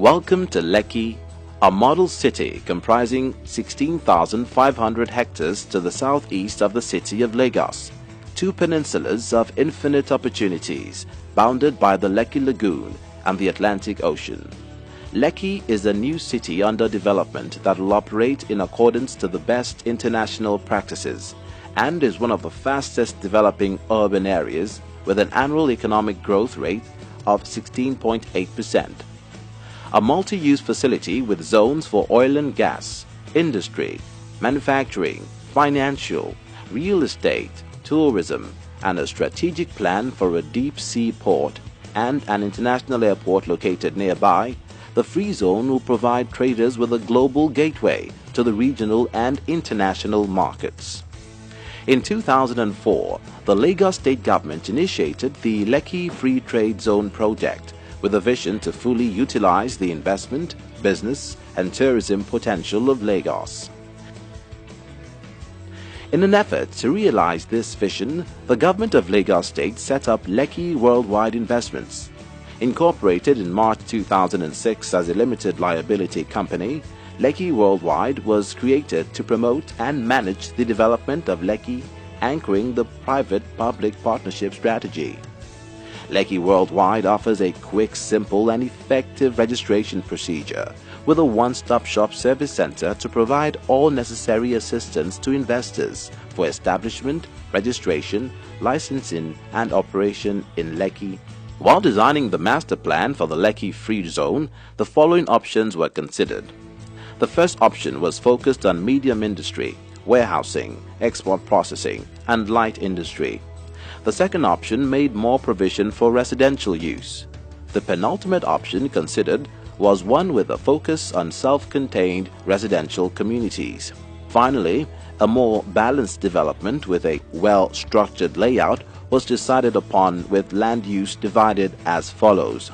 Welcome to Lekki, a model city comprising 16,500 hectares to the southeast of the city of Lagos, two peninsulas of infinite opportunities bounded by the Lekki Lagoon and the Atlantic Ocean. Lekki is a new city under development that will operate in accordance to the best international practices and is one of the fastest developing urban areas with an annual economic growth rate of 16.8%. A multi-use facility with zones for oil and gas, industry, manufacturing, financial, real estate, tourism, and a strategic plan for a deep-sea port and an international airport located nearby, the Free Zone will provide traders with a global gateway to the regional and international markets. In 2004, the Lagos State Government initiated the Lekki Free Trade Zone project with a vision to fully utilize the investment, business, and tourism potential of Lagos. In an effort to realize this vision, the government of Lagos State set up Lekki Worldwide Investments. Incorporated in March 2006 as a limited liability company, Lekki Worldwide was created to promote and manage the development of Lekki, anchoring the private-public partnership strategy. Lekki Worldwide offers a quick, simple, and effective registration procedure with a one-stop-shop service center to provide all necessary assistance to investors for establishment, registration, licensing, and operation in Lekki. While designing the master plan for the Lekki Free Zone, the following options were considered. The first option was focused on medium industry, warehousing, export processing, and light industry. The second option made more provision for residential use. The penultimate option considered was one with a focus on self-contained residential communities. Finally, a more balanced development with a well-structured layout was decided upon, with land use divided as follows.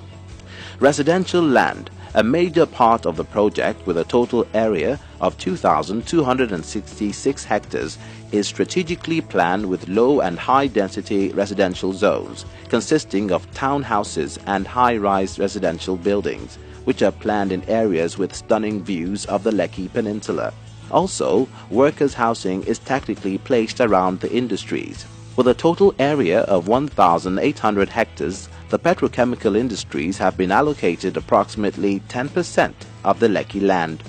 Residential land, a major part of the project with a total area of 2,266 hectares, is strategically planned with low and high-density residential zones consisting of townhouses and high-rise residential buildings, which are planned in areas with stunning views of the Lekki Peninsula. Also, workers' housing is tactically placed around the industries. With a total area of 1,800 hectares, the petrochemical industries have been allocated approximately 10% of the Lekki land.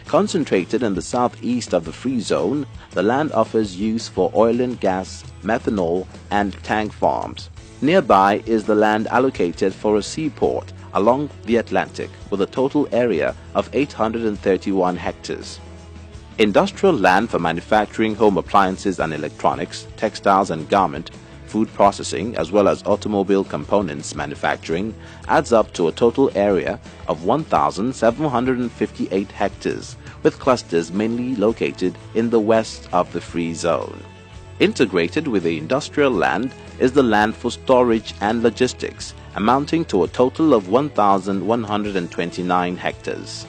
Concentrated in the southeast of the Free Zone, the land offers use for oil and gas, methanol, and tank farms. Nearby is the land allocated for a seaport along the Atlantic with a total area of 831 hectares. Industrial land for manufacturing home appliances and electronics, textiles and garment, food processing, as well as automobile components manufacturing adds up to a total area of 1,758 hectares, with clusters mainly located in the west of the Free Zone. Integrated with the industrial land is the land for storage and logistics, amounting to a total of 1,129 hectares.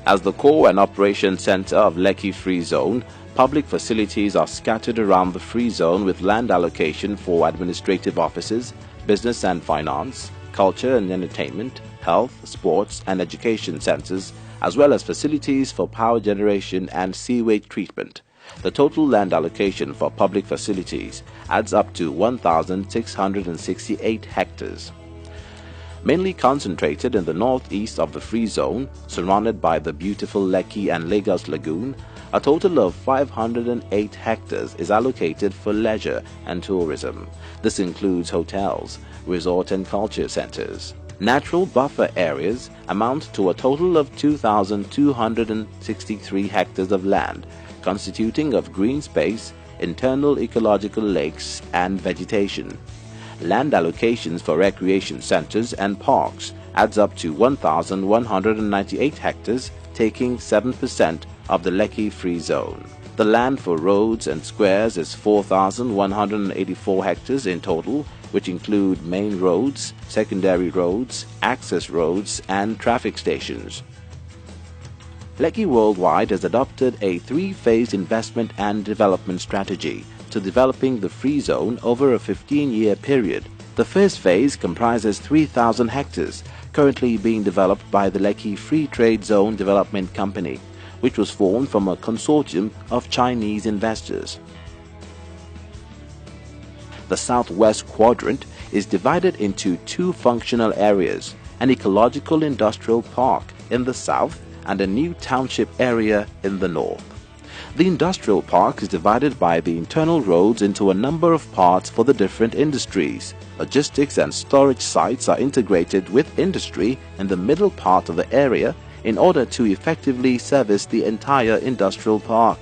As the core and operation center of Lekki Free Zone, public facilities are scattered around the Free Zone with land allocation for administrative offices, business and finance, culture and entertainment, health, sports and education centers, as well as facilities for power generation and sewage treatment. The total land allocation for public facilities adds up to 1,668 hectares. Mainly concentrated in the northeast of the Free Zone, surrounded by the beautiful Lekki and Lagos Lagoon, a total of 508 hectares is allocated for leisure and tourism. This includes hotels, resort and culture centers. Natural buffer areas amount to a total of 2,263 hectares of land, constituting of green space, internal ecological lakes, and vegetation. Land allocations for recreation centers and parks adds up to 1,198 hectares, taking 7% of the Lekki Free Zone. The land for roads and squares is 4,184 hectares in total, which include main roads, secondary roads, access roads, and traffic stations. Lekki Worldwide has adopted a three-phased investment and development strategy to developing the Free Zone over a 15-year period, The first phase comprises 3,000 hectares, currently being developed by the Lekki Free Trade Zone Development Company, which was formed from a consortium of Chinese investors. The southwest quadrant is divided into two functional areas, an ecological industrial park in the south and a new township area in the north. The industrial park is divided by the internal roads into a number of parts for the different industries. Logistics and storage sites are integrated with industry in the middle part of the area in order to effectively service the entire industrial park.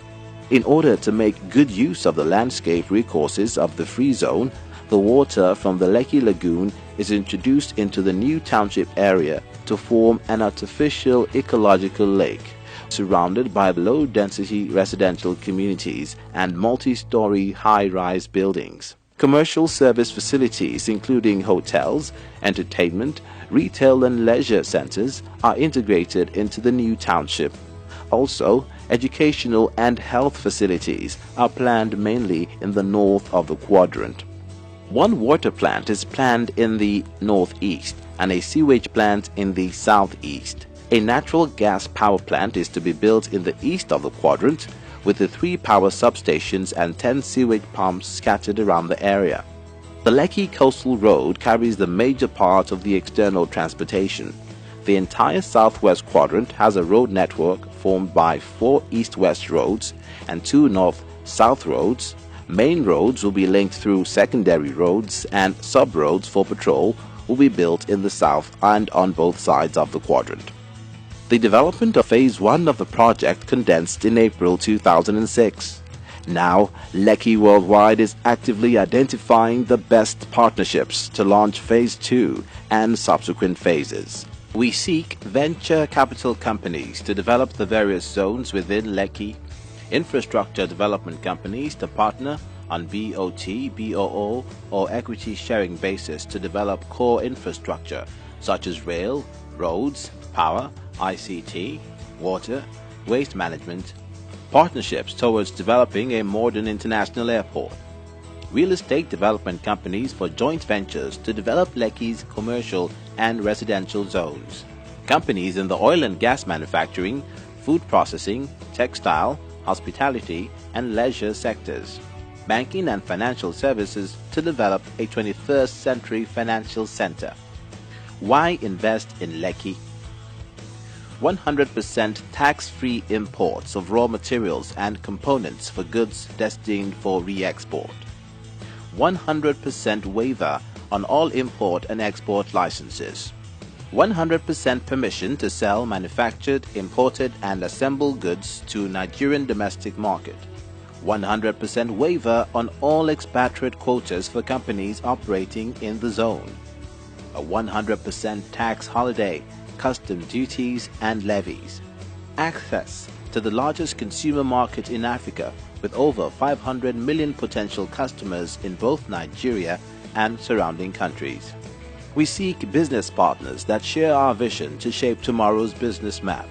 In order to make good use of the landscape recourses of the free zone, the water from the Lekki Lagoon is introduced into the new township area to form an artificial ecological lake, surrounded by low-density residential communities and multi-story high-rise buildings. Commercial service facilities including hotels, entertainment, retail and leisure centers are integrated into the new township. Also, educational and health facilities are planned mainly in the north of the quadrant. One water plant is planned in the northeast and a sewage plant in the southeast. A natural gas power plant is to be built in the east of the quadrant, with the 3 power substations and 10 sewage pumps scattered around the area. The Lekki Coastal Road carries the major part of the external transportation. The entire southwest quadrant has a road network formed by 4 east-west roads and 2 north-south roads. Main roads will be linked through secondary roads, and sub-roads for patrol will be built in the south and on both sides of the quadrant. The development of Phase 1 of the project condensed in April 2006. Now, Lekki Worldwide is actively identifying the best partnerships to launch Phase 2 and subsequent phases. We seek venture capital companies to develop the various zones within Lekki, infrastructure development companies to partner on BOT, BOO or equity sharing basis to develop core infrastructure such as rail, roads, power, ICT, water, waste management, partnerships towards developing a modern international airport, real estate development companies for joint ventures to develop Lekki's commercial and residential zones, companies in the oil and gas manufacturing, food processing, textile, hospitality and leisure sectors, banking and financial services to develop a 21st century financial center. Why invest in Lekki? 100% tax-free imports of raw materials and components for goods destined for re-export. 100% waiver on all import and export licenses. 100% permission to sell manufactured, imported and assembled goods to Nigerian domestic market. 100% waiver on all expatriate quotas for companies operating in the zone. A 100% tax holiday, custom duties and levies. Access to the largest consumer market in Africa with over 500 million potential customers in both Nigeria and surrounding countries. We seek business partners that share our vision to shape tomorrow's business map.